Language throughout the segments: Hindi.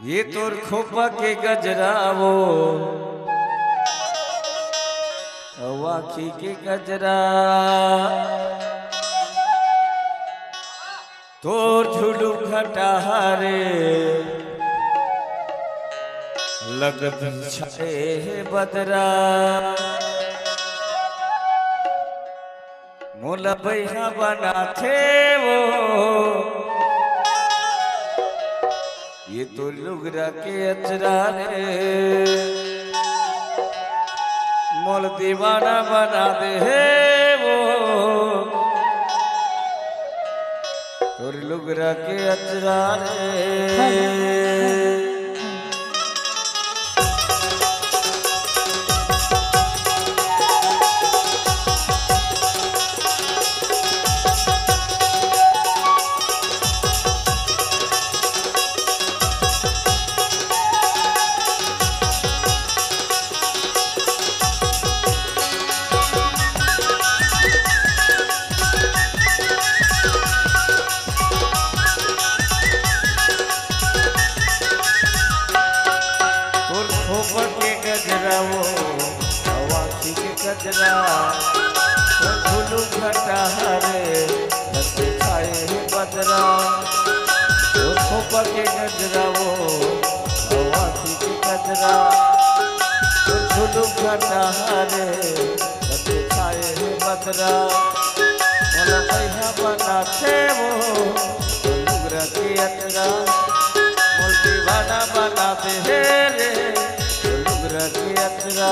ये तोर खोपा के गजरावो आखी के गजरा तोर झुलू खटारे लगत छे बदरा मोला बैहा बना थे वो ये तो लुगरा के अचरा रे मोल दीवाना बना दे वो तोर लुगरा के अचरा रे गजरा झुलू खटारे लगे छाए बदरा खोपा के गजरा वो आखी के गजरा झुलू खटारे लगे छाए बदरा मोला पैसा बनाते वो लुगरा के अचरा मोल दीवाना बनाते रे लुगरा के अचरा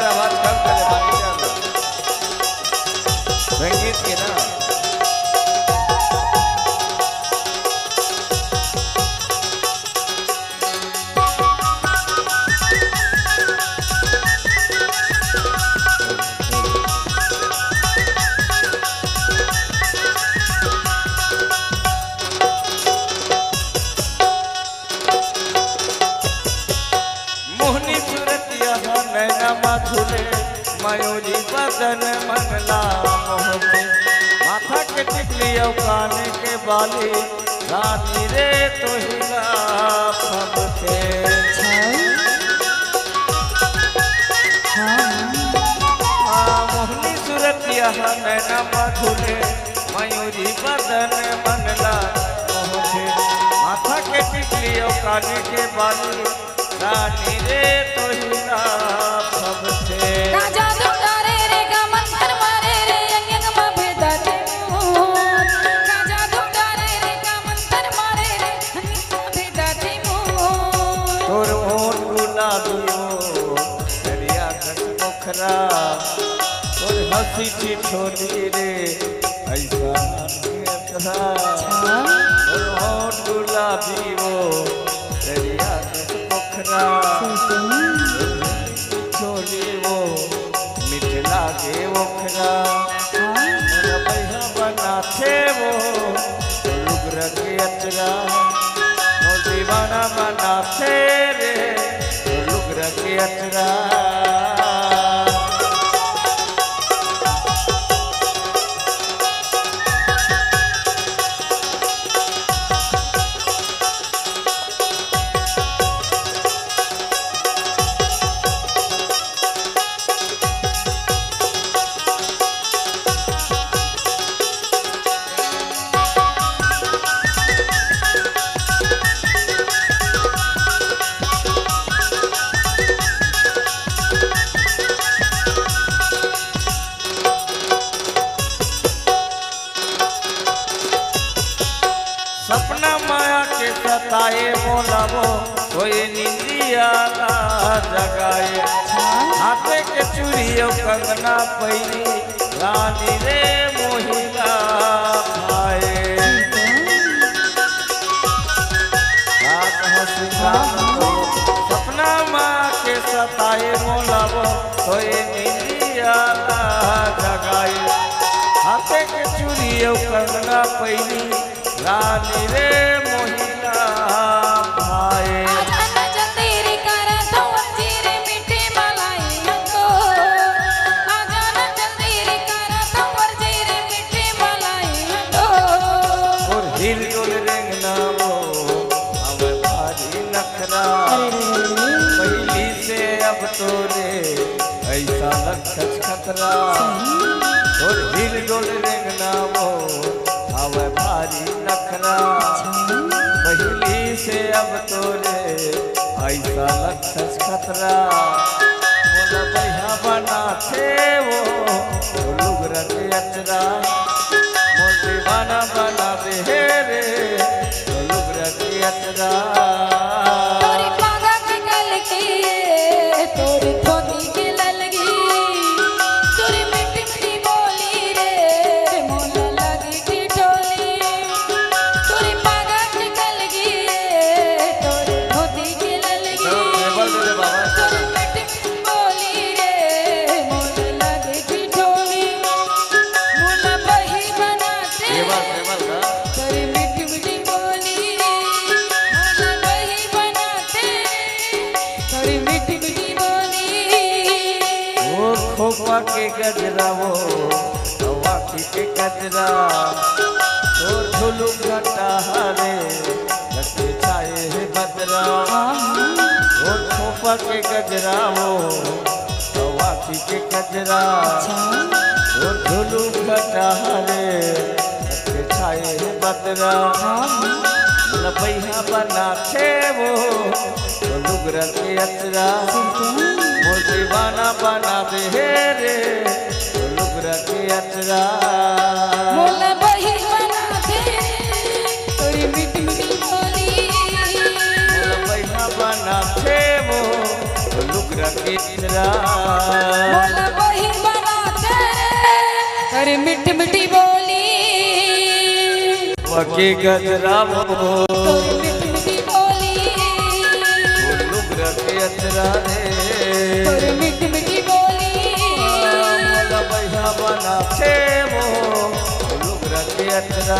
आवाज कम करे संगीत के ना मोहनी सूरतिया नैना माथुले मयूरी बदन मनला मोहते माथा के टिकली काने के बाली रानी रे तो हिला फबते मोहनी सूरतिया नैना माथुले मयूरी बदन मनला मोहते माथा के टिकली काने के बाली रानी रे तो हिला फबते राजा दुलारे रे गा मंत्र मारे रे यंग यंग मा भेदा दे मोर राजा दुलारे रे गा मंत्र मारे रे यंग यंग मा भेदा दे मोर तोर ओठ गुलाबियो दरिया खट पोखरा तोर हंसी ठिठोली रे ऐसा अतरा तोर ओठ गुलाबियो दरिया खट पोखरा छोली वो मिथिला के ओखरा मोला पैसा बनाते वो लुगरा के अचरा मोल दीवाना बनाते रे लुगरा के अचरा सताए मोलावो कोई निंदिया ना जगाए हाथे के चूड़ियों कंगना पैरी रानी रे मोहिला भाए रात हसीन सपना माँ के सताए मोलावो कोई निंदिया ना जगाए हाथे के चूड़ियों कंगना पैरी रानी रे मोहिला भाए आजाना जल्दी करा तो अंजीर मीठे मलाई को आजाना जल्दी करा तो अंजीर मीठे मलाई को और हिल डोल रेंगना वो हमें भारी नखरा पहली से अब तो रे ऐसा लक्षच खतरा और हिल डोल रेंगना वो हमें भारी नखरा पहली से अब तो रे ऐसा लक्षच खतरा मोला बढ़िया बनाते वो लुगरा के अचरा मोर दीवाना बना दे रे लुगरा के अचरा तोरी पागा के गल की तोरी धोती की ललगी तोरी मिठी मिठी बोली रे मोला लगी की टोली तोरी पागा के गल की तोरी धोती की ललगी तोरी मिठी मिठी बोली रे मोला लगी की टोली मोला बही बनाते तोरी मिठी मिठी बोली मोला बही बनाते तोरी मिठी मिठी बोली वो खोपा के गजरा वो हवाकी के गजरा तो झुलू घटा हरे लगे छाए है बदरा वो खोपा के गजरा वो हवाकी के गजरा वो झुलू घटा हरे लगे छाए है बदरा लबैया बनाते वो लुगरा के अचरा मोर दीवाना बना दे रे लुगरा के अचरा मोला बही बनाते तोरी मिठी मिठी बोली लबैया बनाते वो लुगरा के अचरा मोला बही बनाते तोरी मिठी मिठी बोली वके गजरा वो तोरी मिठी मिठी बोली लुगरा के अचरा रे तोरी मिठी मिठी बोली लबैया बनाते वो लुगरा के अचरा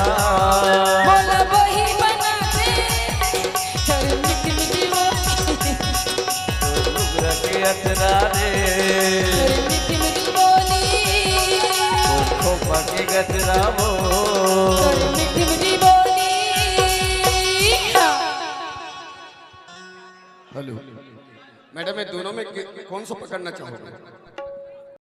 मोला बही बनाते तोरी मिठी मिठी बोली लुगरा के अचरा रे तोरी मिठी मिठी बोली खोपा के गजरा वो तोरी मिठी मिठी बोली हेलो मैडम, ये दोनों में कौन सा पकड़ना चाहोगे?